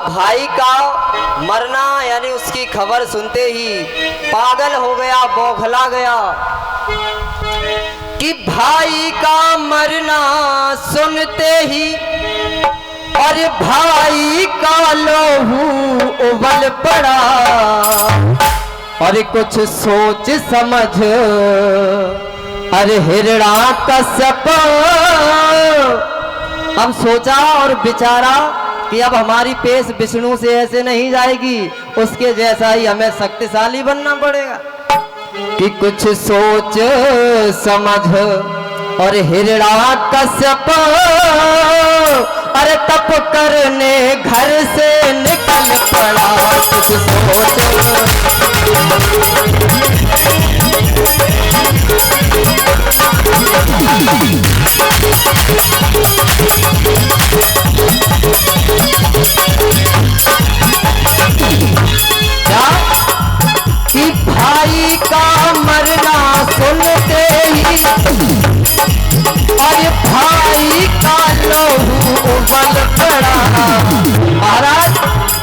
भाई का मरना यानी उसकी खबर सुनते ही पागल हो गया, बौखला गया कि भाई का मरना सुनते ही और भाई का लोहू उबल पड़ा और कुछ सोच समझ अरे हिरण्याकश्यप अब सोचा और विचारा कि अब हमारी पेश विष्णु से ऐसे नहीं जाएगी, उसके जैसा ही हमें शक्तिशाली बनना पड़ेगा। कि कुछ सोच समझ और हिरण्याकश्यप अरे तप करने घर से निकल पड़ा। कुछ सोच क्या कि भाई का मरना सुनते ही और भाई का लोहू उबल पड़ा। महाराज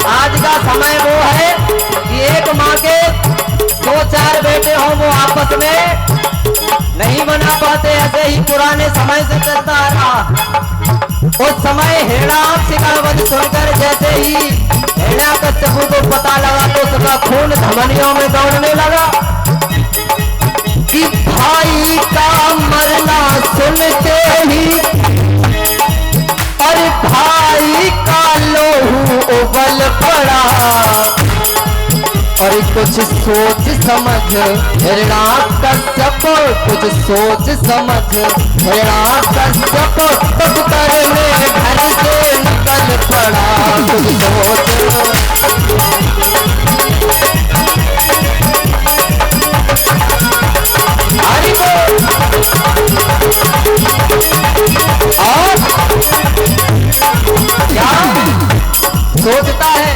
आज का समय वो है कि एक माँ के 2-4 बेटे हों वो आपस में नहीं बना पाते, ऐसे ही पुराने समय से चलता आ रहा। उस समय हिरण्याक्ष का वध सुनकर जैसे ही हिरण्याकश्यप को पता लगा तो उसका खून धमनियों में दौड़ने लगा कि भाई का मरना सुनते ही और भाई का लोहू उबल पड़ा और कुछ सोच समझ हिरण्याकश्यप कुछ सोच समझ हिरण्याकश्यप तब करने घर से निकल पड़ा। कुछ सोच और क्या सोचता है,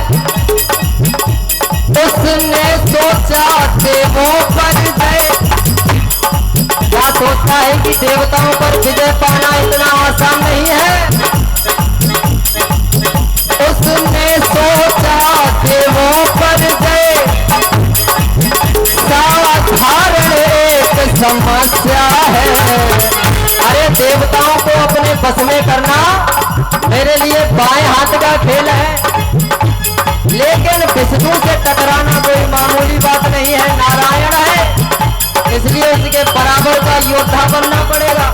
उसने सोचा देवों पर जय। क्या सोचता है कि देवताओं पर विजय पाना इतना आसान नहीं है। उसने सोचा देवों पर जय साधारण एक समस्या है। अरे देवताओं को अपने बस में करना मेरे लिए बाएं हाथ का खेल है, लेकिन विष्णु से टकराना कोई मामूली बात नहीं है। नारायण है, इसलिए उसके बराबर का योद्धा बनना पड़ेगा।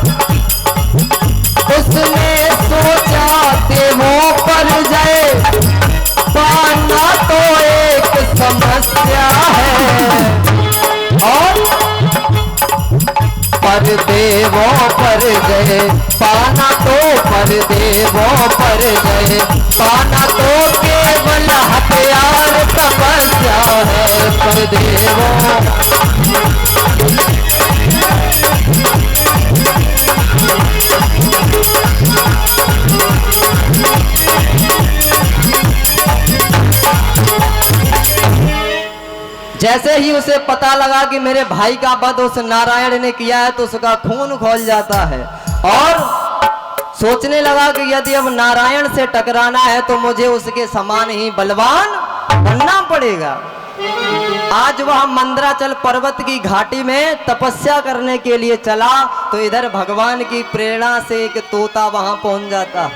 उसने सोचा देवों पर जय पाना तो एक समस्या है और पर देवों पर जय पाना तो पर देवों पर जय पाना तो केवल हथियार तपस्या है। पर देवों जैसे ही उसे पता लगा कि मेरे भाई का वध उस नारायण ने किया है तो उसका खून खौल जाता है और सोचने लगा कि यदि अब नारायण से टकराना है तो मुझे उसके समान ही बलवान बनना पड़ेगा। आज वह मंदराचल पर्वत की घाटी में तपस्या करने के लिए चला तो इधर भगवान की प्रेरणा से एक तोता वहां पहुंच जाता,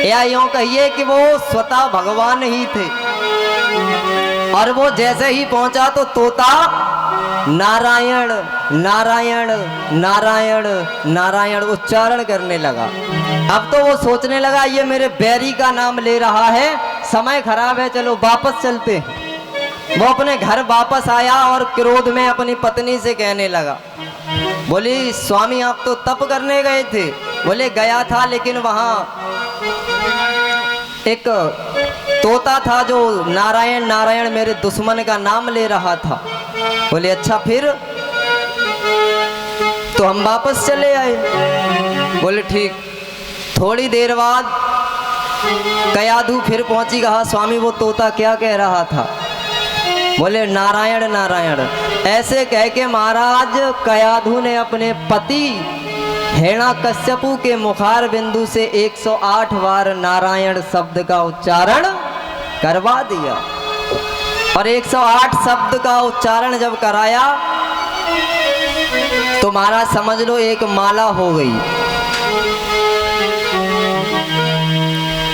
या यूं कहिए कि वो स्वतः भगवान ही थे। और वो जैसे ही पहुंचा तो तोता नारायण नारायण नारायण नारायण उच्चारण करने लगा। अब तो वो सोचने लगा ये मेरे बैरी का नाम ले रहा है, समय खराब है, चलो वापस चलते हैं। वो अपने घर वापस आया और क्रोध में अपनी पत्नी से कहने लगा, बोली स्वामी आप तो तप करने गए थे। बोले गया था, लेकिन वहां एक तोता था जो नारायण नारायण मेरे दुश्मन का नाम ले रहा था। बोले अच्छा फिर? तो हम वापस चले आए। बोले ठीक। थोड़ी देर बाद कयाधु फिर पहुंची, कहा स्वामी वो तोता क्या कह रहा था? बोले नारायण नारायण। ऐसे कह के महाराज कयाधु ने अपने पति हिरण्याकश्यपु के मुखार बिंदु से 108 बार नारायण शब्द का उच्चारण करवा दिया। और 108 शब्द का उच्चारण जब कराया तो महाराज समझ लो एक माला हो गई।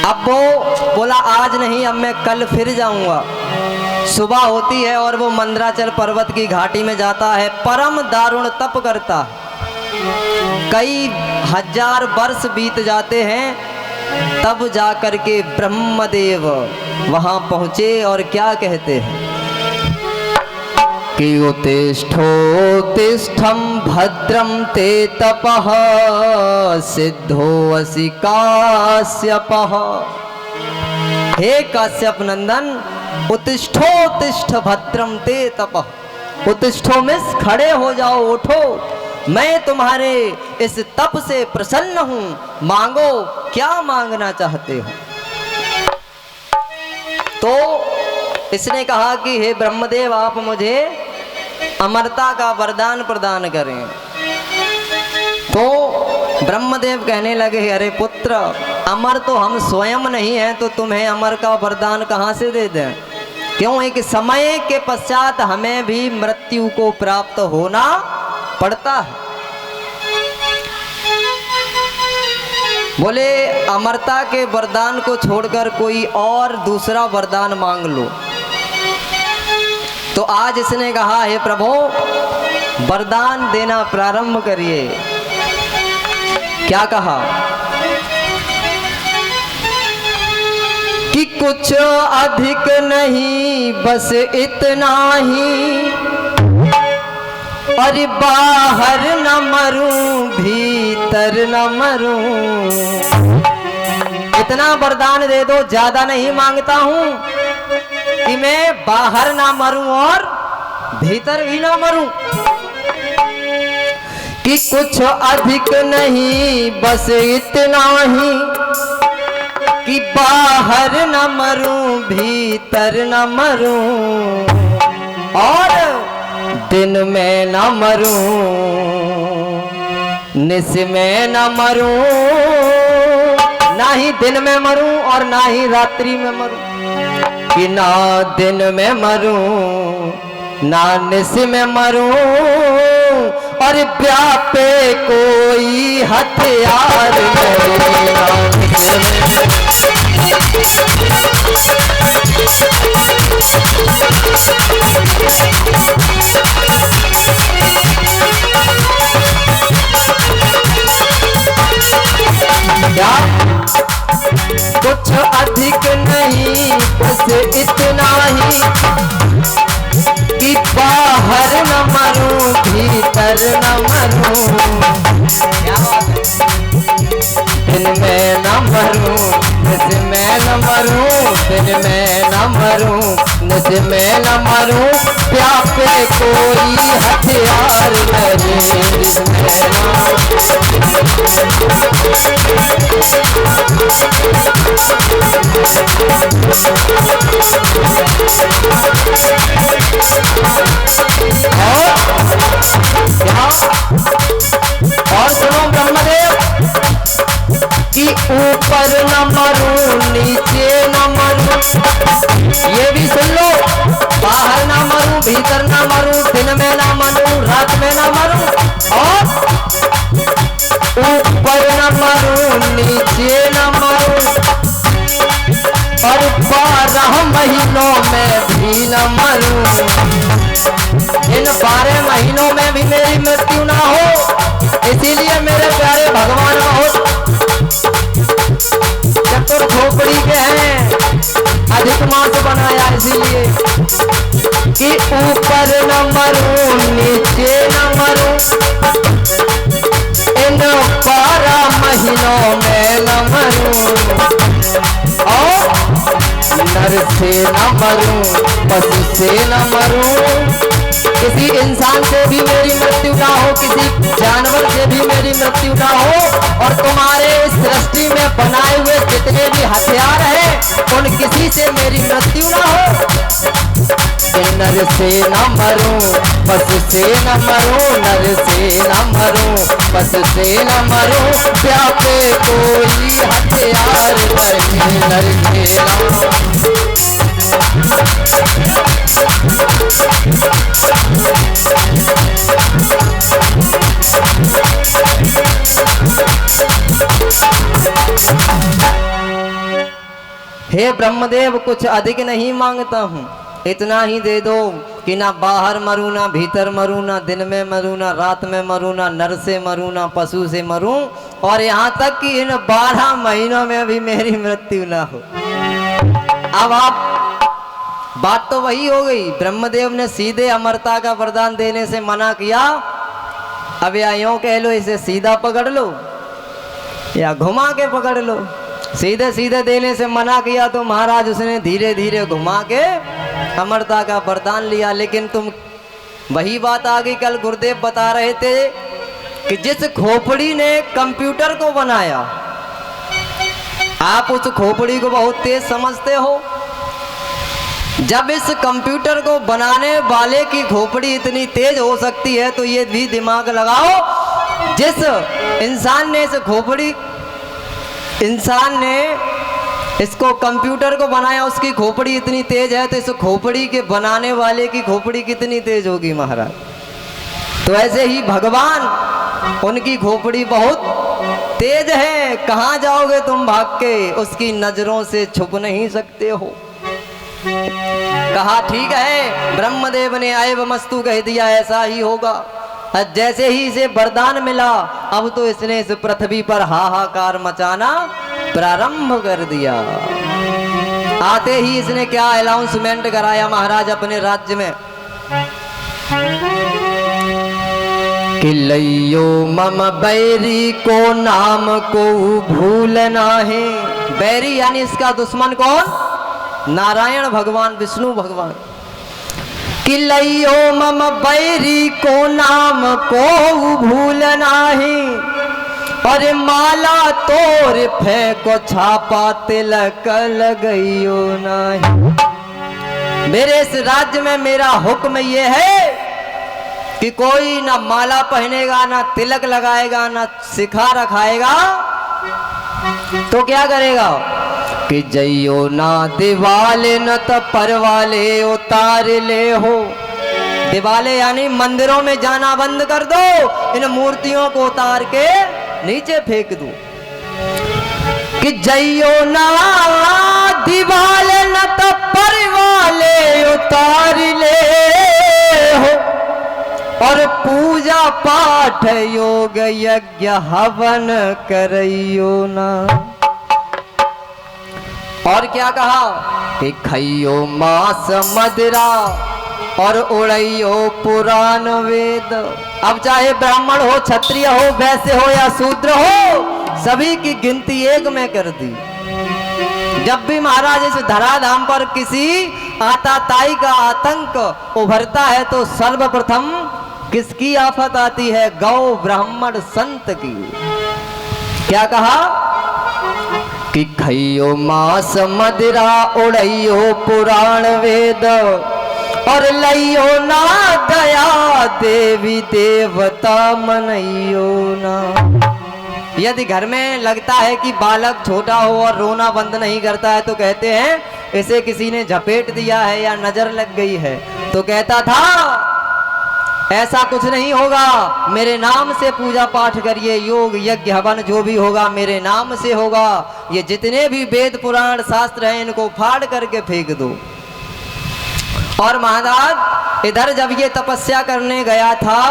अब वो बोला आज नहीं, अब मैं कल फिर जाऊंगा। सुबह होती है और वो मंदराचल पर्वत की घाटी में जाता है, परम दारुण तप करता है। कई हजार वर्ष बीत जाते हैं, तब जाकर के ब्रह्मदेव वहां पहुंचे और क्या कहते हैं कि उत्तिष्ठोत्तिष्ठं भद्रं ते तपः सिद्धोऽसि काश्यपः। हे काश्यप नंदन, उत्तिष्ठोत्तिष्ठ भद्रं ते तपः। उत्तिष्ठो में खड़े हो जाओ, उठो, मैं तुम्हारे इस तप से प्रसन्न हूं, मांगो क्या मांगना चाहते हो। तो इसने कहा कि हे ब्रह्मदेव, आप मुझे अमरता का वरदान प्रदान करें। तो ब्रह्मदेव कहने लगे, अरे पुत्र, अमर तो हम स्वयं नहीं हैं, तो तुम्हें अमर का वरदान कहाँ से दे दें। क्यों, एक समय के पश्चात हमें भी मृत्यु को प्राप्त होना पड़ता है। बोले अमरता के वरदान को छोड़कर कोई और दूसरा वरदान मांग लो। तो आज इसने कहा, हे प्रभु, वरदान देना प्रारंभ करिए। क्या कहा कि कुछ अधिक नहीं, बस इतना ही, अरे बाहर न मरूं, भीतर न मरूं। इतना वरदान दे दो, ज्यादा नहीं मांगता हूं, कि मैं बाहर ना मरूं और भीतर भी ना मरूं। कि कुछ अधिक नहीं, बस इतना ही, कि बाहर न मरूं, भीतर न मरूं, और दिन में न मरूं, निस में न मरूं। ना ही दिन में मरूं और ना ही रात्रि में मरूं। कि ना दिन में मरूं, ना निस में मरूं, और व्यापे कोई हथियार क्या कुछ अधिक नहीं, बस इतना ही, कि बाहर न मरूं, भीतर न मरूं। क्या बात है। दिन में न मरूं, निस में न मरूं, दिन में न मरूं, निस में न मरूं, व्यापे कोई हथियार मेरे निस में और सुनो ब्रह्मदेव, कि ऊपर न मरूं, नीचे न मरूं। ये भी सुन लो, बाहर ना मरूं, भीतर ना मरूं, दिन में ना मरूं, रात में ना मरूं, और ऊपर न मरूं, नीचे न मरूं, और 12 महीनों में भी न मरूं। इन 12 महीनों में भी मेरी मृत्यु ना हो, इसीलिए मेरे प्यारे भगवान बहुत चतुर खोपड़ी के हैं, अधिक मास बनाया इसीलिए। कि ऊपर न मरूं, नीचे न मरूं, इन 12 महीनों में न मरूं, और नर से न मरूं, पशु से न मरूं। किसी इंसान से भी मेरी मृत्यु ना हो, किसी जानवर से भी मेरी मृत्यु ना हो, और तुम्हारे इस सृष्टि में बनाए हुए जितने भी हथियार हैं उन किसी से मेरी मृत्यु ना हो। नर से न मरूं, पशु से न मरूं, नर से न मरूं, पशु से न मरूं, व्यापे कोई हथियार नहीं, नर से न हे ब्रह्मदेव कुछ अधिक नहीं मांगता हूँ, इतना ही दे दो कि ना बाहर मरूं ना भीतर मरूं, ना दिन में मरूं ना रात में मरूं, ना नर से मरूं ना पशु से मरूं, और यहाँ तक कि इन 12 महीनों में भी मेरी मृत्यु ना हो। अब आप बात तो वही हो गई, ब्रह्मदेव ने सीधे अमरता का वरदान देने से मना किया। अब या यूं कह लो इसे सीधा पकड़ लो या घुमा के पकड़ लो। सीधे सीधे देने से मना किया तो महाराज उसने धीरे धीरे घुमा के अमरता का वरदान लिया। लेकिन तुम वही बात आ गई, कल गुरुदेव बता रहे थे कि जिस खोपड़ी ने कंप्यूटर को बनाया, आप उस खोपड़ी को बहुत तेज समझते हो। जब इस कंप्यूटर को बनाने वाले की खोपड़ी इतनी तेज हो सकती है तो ये भी दिमाग लगाओ, जिस इंसान ने इसको कंप्यूटर को बनाया उसकी खोपड़ी इतनी तेज है, तो इस खोपड़ी के बनाने वाले की खोपड़ी कितनी तेज होगी महाराज। तो ऐसे ही भगवान, उनकी खोपड़ी बहुत तेज है, कहाँ जाओगे तुम भाग के, उसकी नजरों से छुप नहीं सकते हो। कहा ठीक है, ब्रह्मदेव ने ऐव मस्तु कह दिया, ऐसा ही होगा। जैसे ही इसे वरदान मिला, अब तो इसने इस पृथ्वी पर हाहाकार मचाना प्रारंभ कर दिया। आते ही इसने क्या अनाउंसमेंट कराया महाराज अपने राज्य में कि लइयो मम बैरी को नाम को भूलना है। बैरी यानी इसका दुश्मन कौन? नारायण भगवान, विष्णु भगवान। कि लइयो मम बैरी को नाम को भूलना है, अरे माला तोर फेंको छापा तिलक लगइयो नहीं। मेरे इस राज्य में मेरा हुक्म ये है कि कोई ना माला पहनेगा, ना तिलक लगाएगा, ना शिखा रखाएगा, तो क्या करेगा कि जइयो ना दिवाले न तो परवाले उतार ले हो। दिवाले यानी मंदिरों में जाना बंद कर दो, इन मूर्तियों को उतार के नीचे फेंक दो। कि जइयो ना दिवाले न तो परवाले उतार ले हो, और पूजा पाठ योग यज्ञ हवन करइयो ना। और क्या कहा कि खइयो मांस मदिरा और उड़इयो पुराण वेद। अब चाहे ब्राह्मण हो, क्षत्रिय हो, वैश्य हो या शूद्र हो, सभी की गिनती एक में कर दी। जब भी महाराज इस धराधाम पर किसी आताताई का आतंक उभरता है तो सर्वप्रथम किसकी आफत आती है? गौ ब्राह्मण संत की। क्या कहा कि खइयो मांस मदिरा उड़इयो पुराण वेद, और लइयो ना दया देवी देवता मनइयो ना। यदि घर में लगता है कि बालक छोटा हो और रोना बंद नहीं करता है तो कहते हैं इसे किसी ने झपेट दिया है या नजर लग गई है। तो कहता था ऐसा कुछ नहीं होगा, मेरे नाम से पूजा पाठ करिए, योग यज्ञ हवन जो भी होगा मेरे नाम से होगा। ये जितने भी वेद पुराण शास्त्र हैं इनको फाड़ करके फेंक दो। और महाराज इधर जब ये तपस्या करने गया था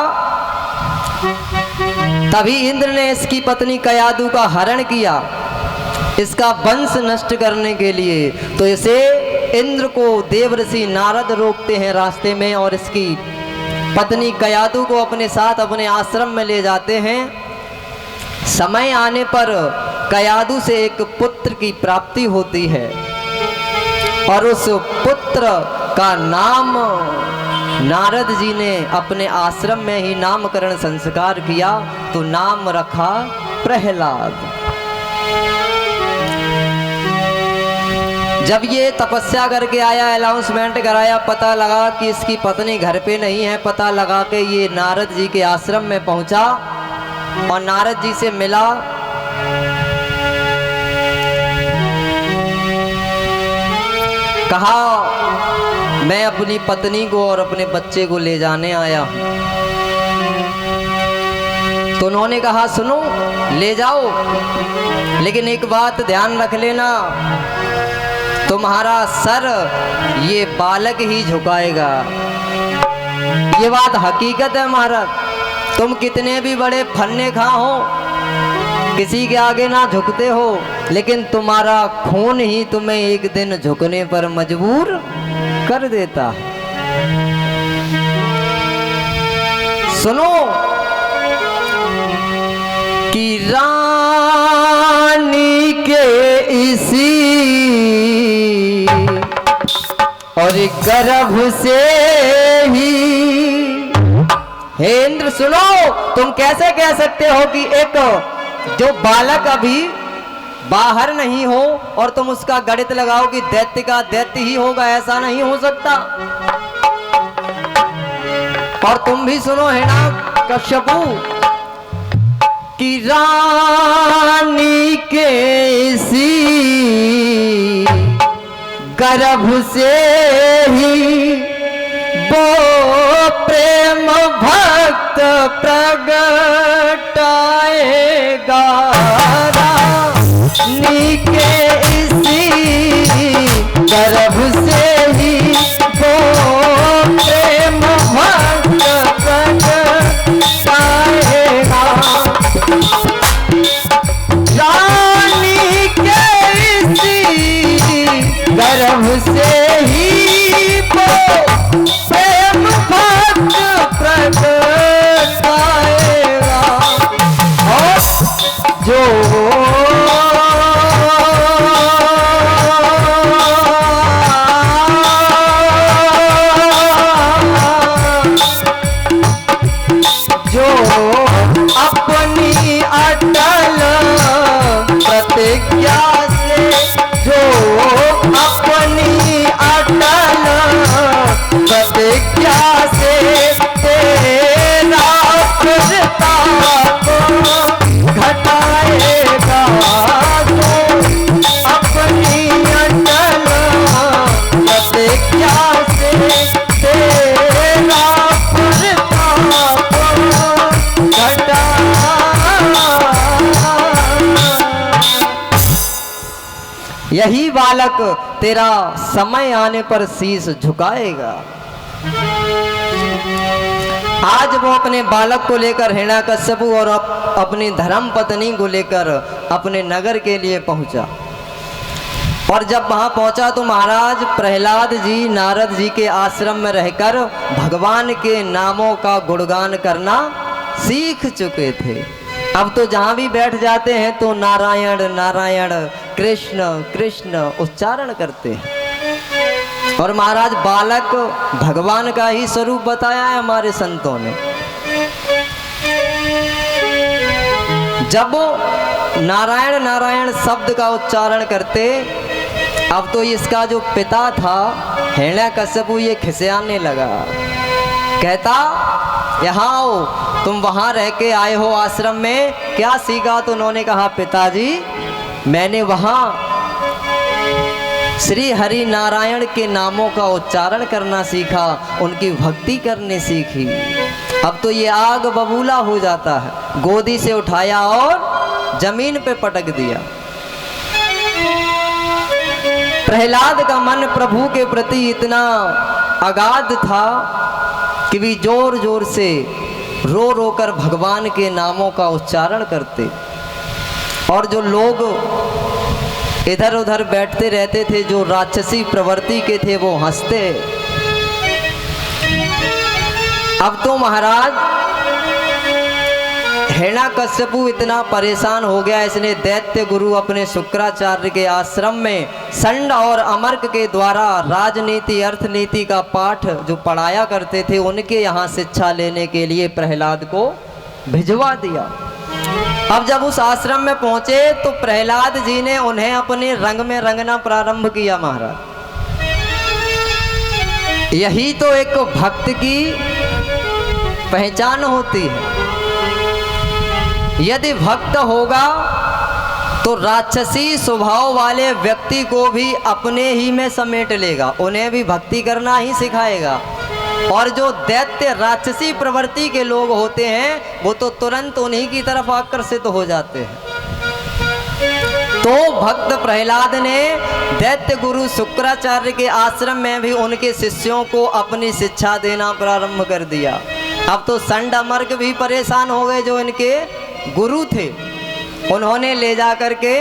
तभी इंद्र ने इसकी पत्नी कयादु का हरण किया, इसका वंश नष्ट करने के लिए। तो इसे इंद्र को देवर्षि नारद रोकते हैं रास्ते में और इसकी पत्नी कयादु को अपने साथ अपने आश्रम में ले जाते हैं। समय आने पर कयादु से एक पुत्र की प्राप्ति होती है और उस पुत्र का नाम नारद जी ने अपने आश्रम में ही नामकरण संस्कार किया, तो नाम रखा प्रहलाद। जब ये तपस्या करके आया, अनाउंसमेंट कराया, पता लगा कि इसकी पत्नी घर पे नहीं है, पता लगा के ये नारद जी के आश्रम में पहुंचा और नारद जी से मिला। कहा मैं अपनी पत्नी को और अपने बच्चे को ले जाने आया हूं। तो उन्होंने कहा सुनो ले जाओ, लेकिन एक बात ध्यान रख लेना, तुम्हारा सर ये बालक ही झुकाएगा। ये बात हकीकत है महाराज। तुम कितने भी बड़े फन्ने खा हो, किसी के आगे ना झुकते हो, लेकिन तुम्हारा खून ही तुम्हें एक दिन झुकने पर मजबूर कर देता है। सुनो कि रानी के इसी और गर्भ से ही, हे इंद्र सुनो, तुम कैसे कह सकते हो कि एक जो बालक अभी बाहर नहीं हो और तुम उसका गणित लगाओ कि दैत्य का दैत्य ही होगा, ऐसा नहीं हो सकता। और तुम भी सुनो है ना कश्यपु कि रानी के इसी गर्भ से ही वो प्रेम भक्त प्रगटाएगा। रानी के इसी गर्भ से ही वो प्रेम भक्त प्रगटाएगा। रानी के इसी गर्भ से ही वो प्रेम भक्त प्रगटाएगा। और जो अपनी अटल प्रतिज्ञा से, जो अपनी अटल प्रतिज्ञा से तेरा प्रताप घटाएगा। जो अपनी अटल प्रतिज्ञा से तेरा प्रताप यही बालक तेरा समय आने पर शीश झुकाएगा। आज वो अपने बालक को लेकर हिरण्याकश्यपु और अपनी धर्म पत्नी को लेकर अपने नगर के लिए पहुंचा। और जब वहां पहुंचा तो महाराज प्रहलाद जी नारद जी के आश्रम में रहकर भगवान के नामों का गुणगान करना सीख चुके थे। अब तो जहां भी बैठ जाते हैं तो नारायण नारायण कृष्ण कृष्ण उच्चारण करते हैं। और महाराज बालक भगवान का ही स्वरूप बताया है हमारे संतों ने। जब वो नारायण नारायण शब्द का उच्चारण करते, अब तो इसका जो पिता था हिरण्याकश्यपु ये खिसियाने लगा। कहता यहाँ आओ, तुम वहां रह के आए हो आश्रम में, क्या सीखा? तो उन्होंने कहा पिताजी मैंने वहां श्री हरि नारायण के नामों का उच्चारण करना सीखा, उनकी भक्ति करने सीखी। अब तो ये आग बबूला हो जाता है। गोदी से उठाया और जमीन पे पटक दिया। प्रहलाद का मन प्रभु के प्रति इतना अगाध था कि भी जोर जोर से रो रो कर भगवान के नामों का उच्चारण करते। और जो लोग इधर उधर बैठते रहते थे, जो राक्षसी प्रवृत्ति के थे, वो हंसते। अब तो महाराज हिरण्याकश्यपु इतना परेशान हो गया, इसने दैत्य गुरु अपने शुक्राचार्य के आश्रम में षंड और अमर्क के द्वारा राजनीति अर्थनीति का पाठ जो पढ़ाया करते थे, उनके यहाँ शिक्षा लेने के लिए प्रहलाद को भिजवा दिया। अब जब उस आश्रम में पहुंचे तो प्रहलाद जी ने उन्हें अपने रंग में रंगना प्रारंभ किया। महाराज यही तो एक भक्त की पहचान होती है। यदि भक्त होगा तो राक्षसी स्वभाव वाले व्यक्ति को भी अपने ही में समेट लेगा, उन्हें भी भक्ति करना ही सिखाएगा। और जो दैत्य राक्षसी प्रवृत्ति के लोग होते हैं वो तो तुरंत उन्हीं की तरफ आकर्षित हो जाते हैं। तो भक्त प्रहलाद ने दैत्य गुरु शुक्राचार्य के आश्रम में भी उनके शिष्यों को अपनी शिक्षा देना प्रारंभ कर दिया। अब तो संडमर्क भी परेशान हो गए जो इनके गुरु थे। उन्होंने ले जा करके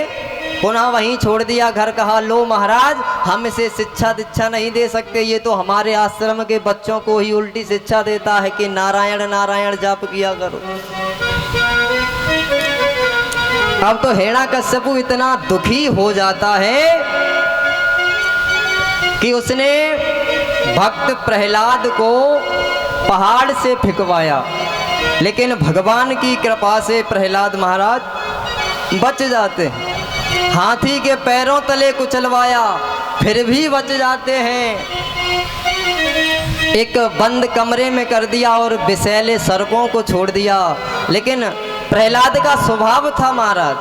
पुनः वहीं छोड़ दिया घर। कहा लो महाराज, हम इसे शिक्षा दीक्षा नहीं दे सकते, ये तो हमारे आश्रम के बच्चों को ही उल्टी शिक्षा देता है कि नारायण नारायण जाप किया करो। अब तो हिरण्यकश्यपु इतना दुखी हो जाता है कि उसने भक्त प्रहलाद को पहाड़ से फेंकवाया, लेकिन भगवान की कृपा से प्रहलाद महाराज बच जाते हैं। हाथी के पैरों तले कुचलवाया, फिर भी बच जाते हैं। एक बंद कमरे में कर दिया और विषैले सर्पों को छोड़ दिया। लेकिन प्रहलाद का स्वभाव था महाराज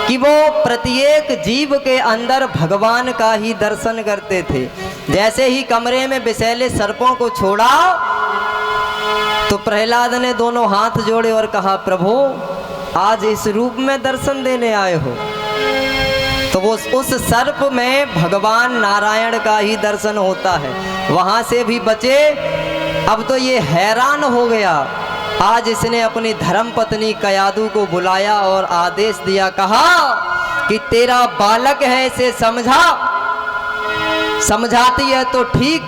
कि वो प्रत्येक जीव के अंदर भगवान का ही दर्शन करते थे। जैसे ही कमरे में विषैले सर्पों को छोड़ा तो प्रहलाद ने दोनों हाथ जोड़े और कहा, प्रभु आज इस रूप में दर्शन देने आए हो। तो वो उस सर्प में भगवान नारायण का ही दर्शन होता है, वहां से भी बचे। अब तो ये हैरान हो गया। आज इसने अपनी धर्म पत्नी कयादु को बुलाया और आदेश दिया, कहा कि तेरा बालक है, इसे समझाती है तो ठीक,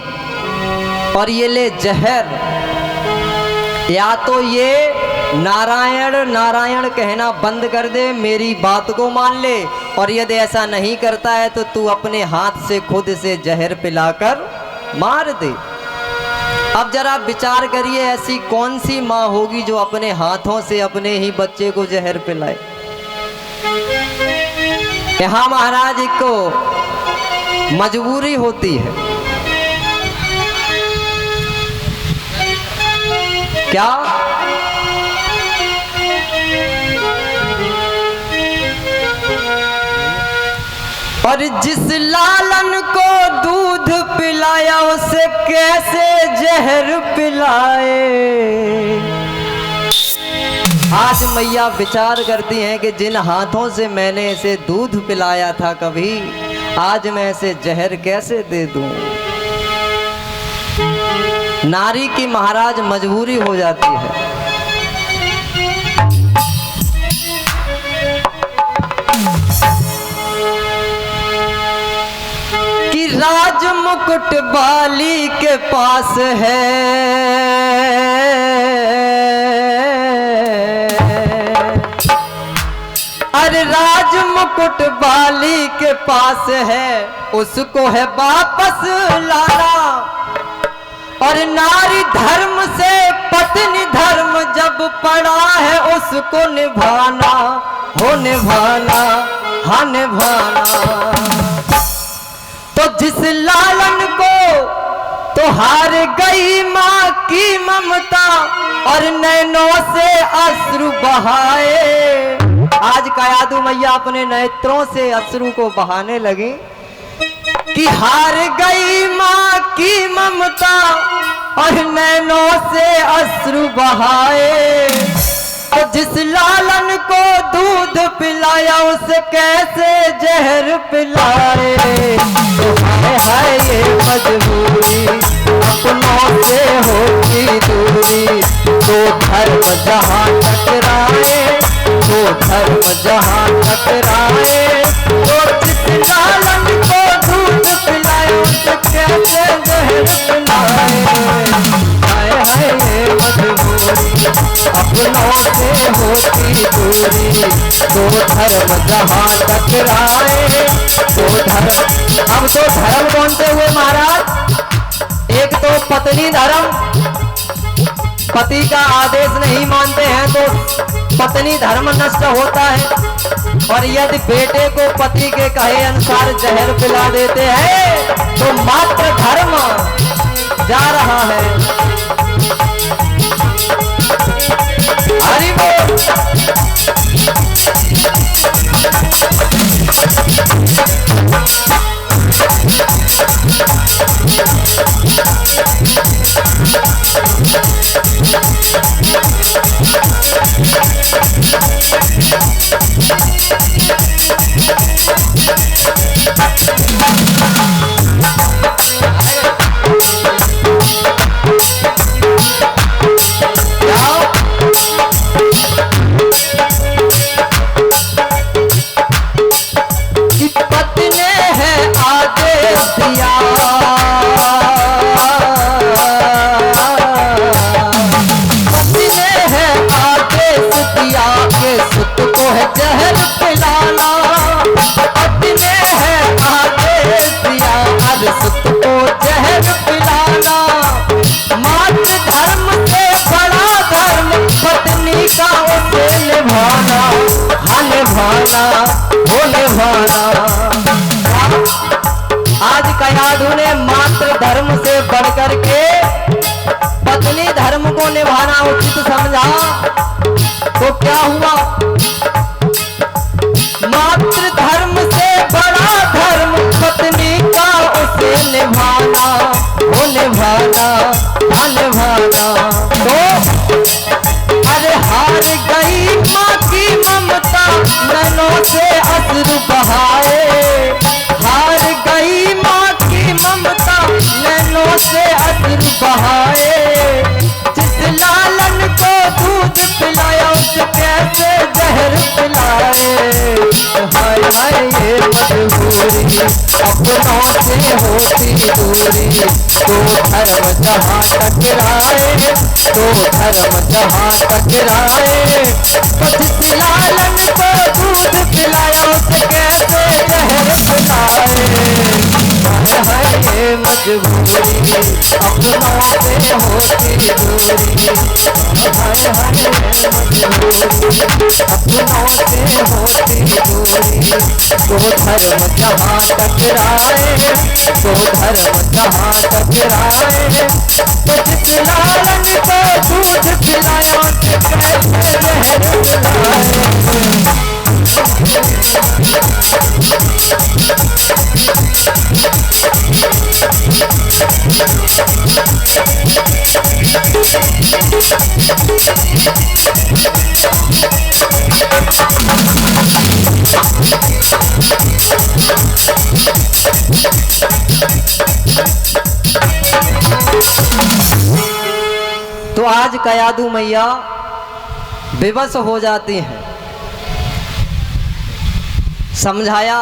और ये ले जहर, या तो ये नारायण नारायण कहना बंद कर दे, मेरी बात को मान ले, और यदि ऐसा नहीं करता है तो तू अपने हाथ से खुद से जहर पिलाकर मार दे। अब जरा विचार करिए, ऐसी कौन सी माँ होगी जो अपने हाथों से अपने ही बच्चे को जहर पिलाए। यहाँ महाराज को मजबूरी होती है। क्या और जिस लालन को दूध पिलाया उसे कैसे जहर पिलाए। आज मैया विचार करती हैं कि जिन हाथों से मैंने इसे दूध पिलाया था कभी, आज मैं इसे जहर कैसे दे दूं। नारी की महाराज मजबूरी हो जाती है। कि राज मुकुट बाली के पास है, अरे राज मुकुट बाली के पास है, उसको है वापस लाना। और नारी धर्म से पत्नी धर्म जब पड़ा है, उसको निभाना हो निभाना, हाँ निभाना। तो जिस लालन को तो हार गई माँ की ममता और नैनों से अश्रु बहाए। आज कयादु मैया अपने नेत्रों से अश्रु को बहाने लगी कि हार गई माँ की ममता और नैनों से अश्रु बहाए। तो जिस लालन को दूध पिलाया उसे कैसे जहर पिलाए। तो है ये मजबूरी अपनों से होती दूरी, तो धर्म जहाँ टकराए, तो धर्म जहाँ टकराए। तो जिस लालन को दूध पिलाया उसे कैसे जहर पिलाए। है ये मजबूरी अपनों से होती दूरी, तो धर्म जहाँ टकराए, तो धर्म। अब तो धर्म कौन से हुए महाराज? एक तो पत्नी धर्म, पति का आदेश नहीं मानते हैं तो पत्नी धर्म नष्ट होता है। और यदि बेटे को पति के कहे अनुसार जहर पिला देते हैं तो मात्र धर्म जा रहा है। हरि बोल। कयाधु ने मात्र धर्म से बढ़कर के पत्नी धर्म को निभाना उचित समझा, तो क्या हुआ, मात्र धर्म से बड़ा धर्म पत्नी का उसे निभाना, वो निभाना, निभाना। तो अरे हार गई माँ की ममता, नैनों से अश्रु बहाए, हार गई माँ की ममता, नैनों से अश्रु बहाए। जिस लालन को दूध पिलाया उसे कैसे जहर पिलाए। हाय हाय ये मजबूरी अपनों से होती दूरी, तो धर्म जहाँ टकराए, तो धर्म जहाँ टकराए। जिस लालन को दूध पिलाया उसे कैसे जहर पिलाए। हाय हाय ये मजबूरी अपनों से होती दूरी, हाय हाय ये मजबूरी अपनों से होती दूरी। तो धर्म जहाँ टकराए, तो धर्म जहाँ टकराए। तो जिस लालन को दूध पिलाया उसे कैसे जहर पिलाए। तो आज कयाधु मैया विवश हो जाती हैं। समझाया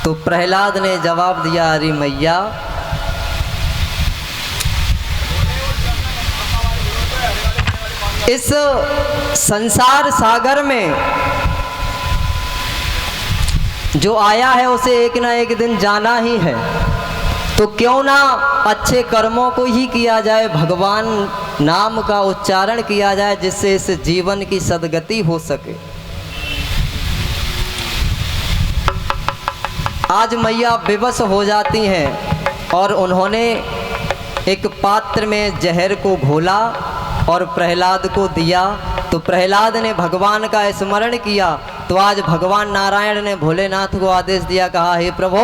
तो प्रहलाद ने जवाब दिया, अरे मैया इस संसार सागर में जो आया है उसे एक ना एक दिन जाना ही है, तो क्यों ना अच्छे कर्मों को ही किया जाए, भगवान नाम का उच्चारण किया जाए, जिससे इस जीवन की सद्गति हो सके। आज मैया विवश हो जाती हैं और उन्होंने एक पात्र में जहर को घोला और प्रहलाद को दिया। तो प्रहलाद ने भगवान का स्मरण किया, तो आज भगवान नारायण ने भोलेनाथ को आदेश दिया, कहा हे प्रभु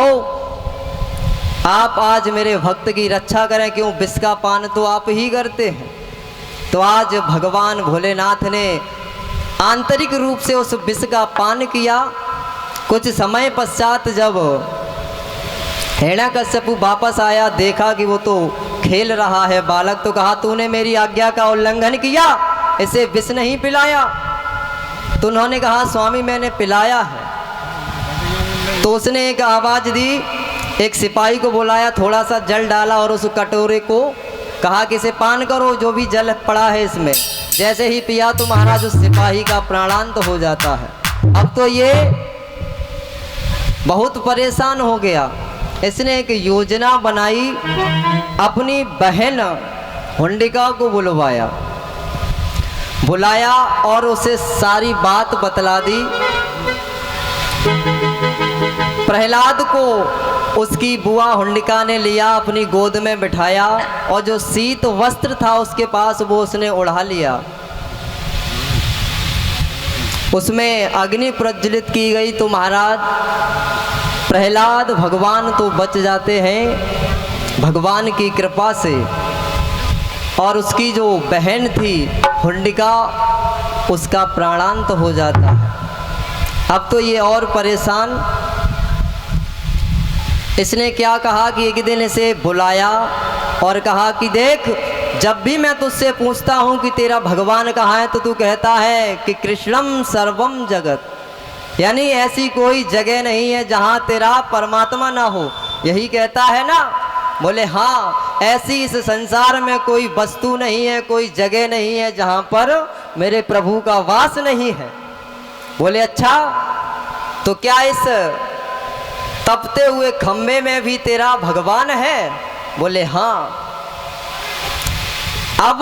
आप आज मेरे भक्त की रक्षा करें, क्यों विष का पान तो आप ही करते हैं। तो आज भगवान भोलेनाथ ने आंतरिक रूप से उस विष का पान किया। कुछ समय पश्चात जब हिरण्यकश्यपु वापस आया, देखा कि वो तो खेल रहा है बालक, तो कहा तूने मेरी आज्ञा का उल्लंघन किया, इसे विष नहीं पिलाया। तो उन्होंने कहा स्वामी मैंने पिलाया है। तो उसने एक आवाज दी, एक सिपाही को बुलाया, थोड़ा सा जल डाला और उस कटोरे को कहा कि इसे पान करो, जो भी जल पड़ा है इसमें। जैसे ही पिया तो महाराज उस सिपाही का प्राणांत हो जाता है। अब तो ये बहुत परेशान हो गया। इसने एक योजना बनाई, अपनी बहन हुंडिका को बुलाया और उसे सारी बात बतला दी। प्रहलाद को उसकी बुआ हुंडिका ने लिया, अपनी गोद में बिठाया और जो शीत वस्त्र था उसके पास वो उसने उड़ा लिया। उसमें अग्नि प्रज्वलित की गई। तो महाराज प्रहलाद भगवान तो बच जाते हैं भगवान की कृपा से, और उसकी जो बहन थी हुंडिका उसका प्राणांत हो जाता है। अब तो ये और परेशान। इसने क्या कहा कि एक दिन इसे बुलाया और कहा कि देख, जब भी मैं तुझसे पूछता हूँ कि तेरा भगवान कहाँ है, तो तू कहता है कि कृष्णम सर्वम जगत, यानी ऐसी कोई जगह नहीं है जहाँ तेरा परमात्मा ना हो, यही कहता है ना। बोले हाँ, ऐसी इस संसार में कोई वस्तु नहीं है, कोई जगह नहीं है जहाँ पर मेरे प्रभु का वास नहीं है। बोले अच्छा, तो क्या इस तपते हुए खम्भे में भी तेरा भगवान है? बोले हाँ। अब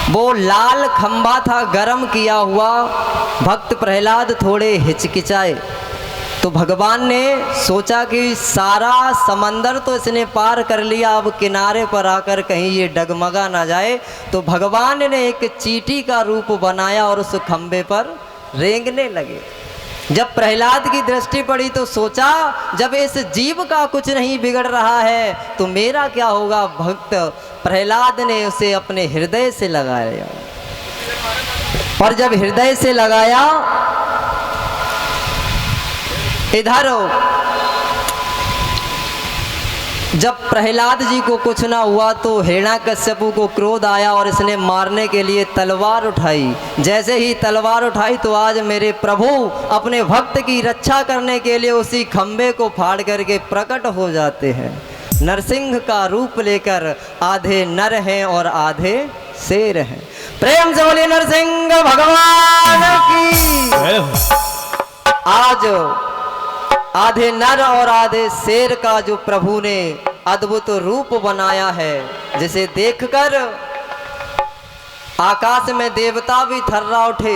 वो लाल खंभा था गरम किया हुआ। भक्त प्रहलाद थोड़े हिचकिचाए तो भगवान ने सोचा कि सारा समंदर तो इसने पार कर लिया, अब किनारे पर आकर कहीं ये डगमगा ना जाए। तो भगवान ने एक चींटी का रूप बनाया और उस खंबे पर रेंगने लगे। जब प्रहलाद की दृष्टि पड़ी तो सोचा, जब इस जीव का कुछ नहीं बिगड़ रहा है तो मेरा क्या होगा। भक्त प्रहलाद ने उसे अपने हृदय से लगाया, और जब हृदय से लगाया, इधर जब प्रहलाद जी को कुछ ना हुआ तो हिरण्याकश्यपु को क्रोध आया और इसने मारने के लिए तलवार उठाई। जैसे ही तलवार उठाई तो आज मेरे प्रभु अपने भक्त की रक्षा करने के लिए उसी खंबे को फाड़ करके प्रकट हो जाते हैं। नरसिंह का रूप लेकर, आधे नर हैं और आधे शेर हैं। प्रेम से बोलिए नरसिंह भगवान की। आज आधे नर और आधे शेर का जो प्रभु ने अद्भुत रूप बनाया है, जिसे देखकर आकाश में देवता भी थर्रा उठे।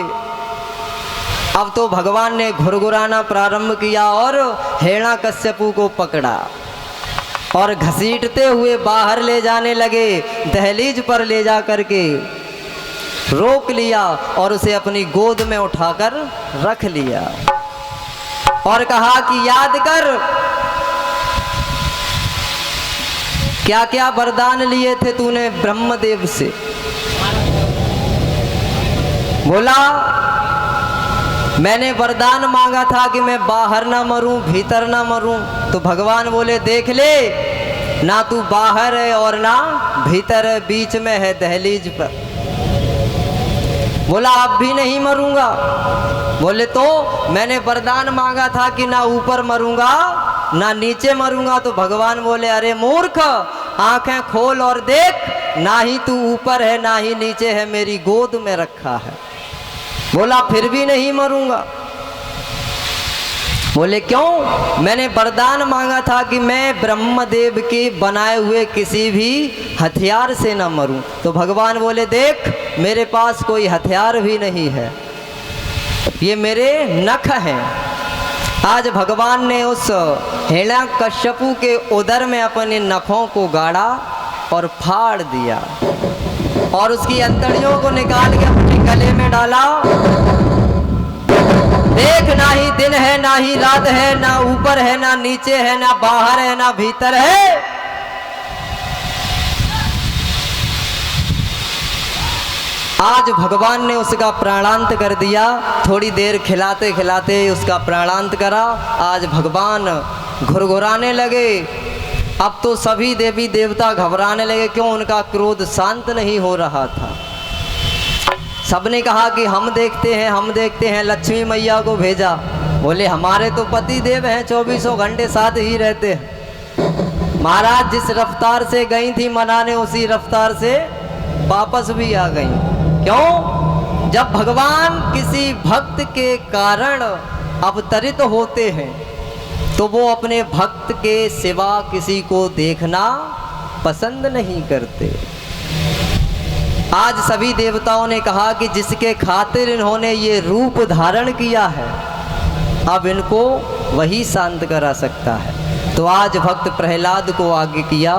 अब तो भगवान ने घुरघुराना प्रारंभ किया और हिरण्याकश्यपु को पकड़ा और घसीटते हुए बाहर ले जाने लगे। दहलीज पर ले जा करके रोक लिया और उसे अपनी गोद में उठाकर रख लिया और कहा कि याद कर क्या क्या वरदान लिए थे तूने ब्रह्मदेव से। बोला, मैंने वरदान मांगा था कि मैं बाहर ना मरूं, भीतर ना मरूं। तो भगवान बोले, देख ले, ना तू बाहर है और ना भीतर है, बीच में है दहलीज पर। बोला, अब भी नहीं मरूंगा। बोले, तो मैंने वरदान मांगा था कि ना ऊपर मरूंगा ना नीचे मरूंगा। तो भगवान बोले, अरे मूर्ख, आंखें खोल और देख, ना ही तू ऊपर है ना ही नीचे है, मेरी गोद में रखा है। बोला, फिर भी नहीं मरूंगा। बोले, क्यों? मैंने वरदान मांगा था कि मैं ब्रह्मदेव के बनाए हुए किसी भी हथियार से न मरूं। तो भगवान बोले, देख, मेरे पास कोई हथियार भी नहीं है, ये मेरे नख हैं। आज भगवान ने उस हिरण्याकश्यपु के उदर में अपने नखों को गाड़ा और फाड़ दिया और उसकी अंतड़ियों को निकाल के अपने गले में डाला। देख, ना ही दिन है ना ही रात है, ना ऊपर है ना नीचे है, ना बाहर है ना भीतर है। आज भगवान ने उसका प्राणांत कर दिया। थोड़ी देर खिलाते खिलाते उसका प्राणांत करा। आज भगवान घुरघुराने लगे। अब तो सभी देवी देवता घबराने लगे, क्यों? उनका क्रोध शांत नहीं हो रहा था। सबने कहा कि हम देखते हैं। लक्ष्मी मैया को भेजा। बोले, हमारे तो पति देव हैं, 24 घंटे साथ ही रहते हैं। महाराज जिस रफ्तार से गई थी मनाने, उसी रफ्तार से वापस भी आ गई। क्यों? जब भगवान किसी भक्त के कारण अवतरित होते हैं तो वो अपने भक्त के सिवा किसी को देखना पसंद नहीं करते। आज सभी देवताओं ने कहा कि जिसके खातिर इन्होंने ये रूप धारण किया है, अब इनको वही शांत करा सकता है। तो आज भक्त प्रहलाद को आगे किया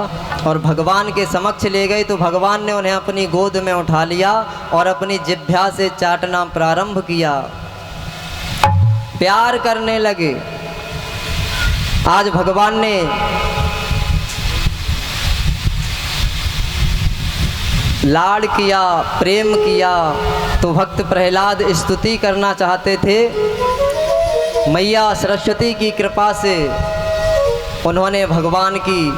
और भगवान के समक्ष ले गए। तो भगवान ने उन्हें अपनी गोद में उठा लिया और अपनी जिह्वा से चाटना प्रारंभ किया, प्यार करने लगे। आज भगवान ने लाड़ किया, प्रेम किया। तो भक्त प्रहलाद स्तुति करना चाहते थे। मैया सरस्वती की कृपा से उन्होंने भगवान की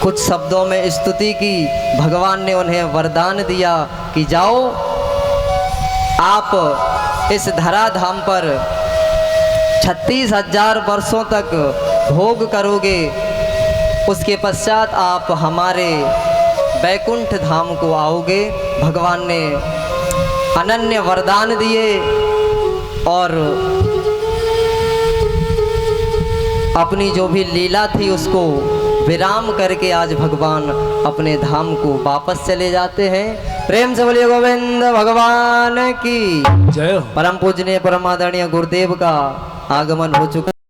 कुछ शब्दों में स्तुति की। भगवान ने उन्हें वरदान दिया कि जाओ, आप इस धराधाम पर 36,000 वर्षों तक भोग करोगे, उसके पश्चात आप हमारे वैकुंठ धाम को आओगे। भगवान ने अनन्य वरदान दिए और अपनी जो भी लीला थी उसको विराम करके आज भगवान अपने धाम को वापस चले जाते हैं। प्रेम से बोलिए गोविंद भगवान की जय। परम पूजनीय परम आदरणीय गुरुदेव का आगमन हो चुका।